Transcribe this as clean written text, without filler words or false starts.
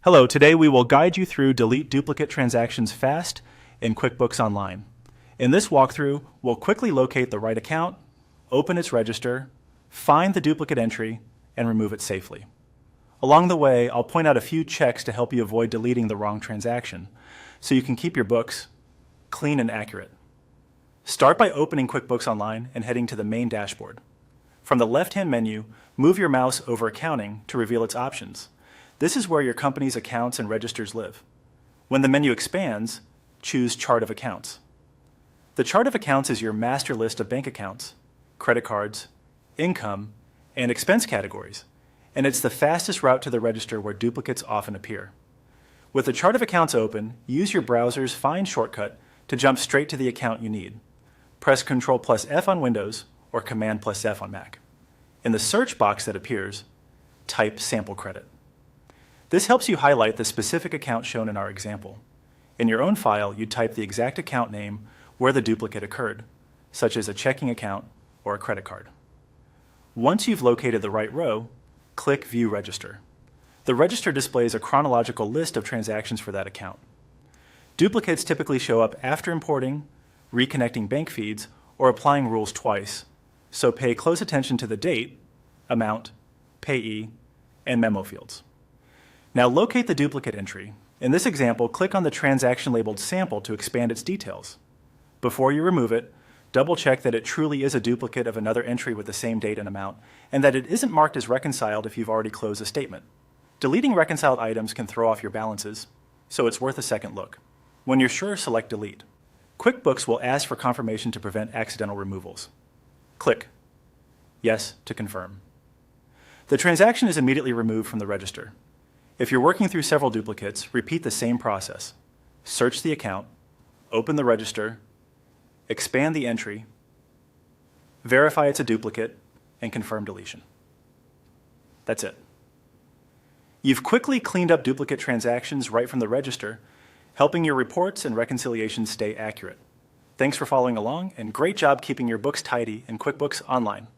Hello, today we will guide you through delete duplicate transactions fast in QuickBooks Online. In this walkthrough, we'll quickly locate the right account, open its register, find the duplicate entry, and remove it safely. Along the way, I'll point out a few checks to help you avoid deleting the wrong transaction, so you can keep your books clean and accurate. Start by opening QuickBooks Online and heading to the main dashboard. From the left-hand menu, move your mouse over Accounting to reveal its options. This is where your company's accounts and registers live. When the menu expands, choose Chart of Accounts. The Chart of Accounts is your master list of bank accounts, credit cards, income, and expense categories, and it's the fastest route to the register where duplicates often appear. With the Chart of Accounts open, use your browser's Find shortcut to jump straight to the account you need. Press Ctrl+F on Windows or Command+F on Mac. In the search box that appears, type Sample Credit. This helps you highlight the specific account shown in our example. In your own file, you type the exact account name where the duplicate occurred, such as a checking account or a credit card. Once you've located the right row, click View Register. The register displays a chronological list of transactions for that account. Duplicates typically show up after importing, reconnecting bank feeds, or applying rules twice, so pay close attention to the date, amount, payee, and memo fields. Now locate the duplicate entry. In this example, click on the transaction labeled Sample to expand its details. Before you remove it, double-check that it truly is a duplicate of another entry with the same date and amount, and that it isn't marked as reconciled if you've already closed a statement. Deleting reconciled items can throw off your balances, so it's worth a second look. When you're sure, select Delete. QuickBooks will ask for confirmation to prevent accidental removals. Click Yes to confirm. The transaction is immediately removed from the register. If you're working through several duplicates, repeat the same process. Search the account, open the register, expand the entry, verify it's a duplicate, and confirm deletion. That's it. You've quickly cleaned up duplicate transactions right from the register, helping your reports and reconciliations stay accurate. Thanks for following along, and great job keeping your books tidy in QuickBooks Online.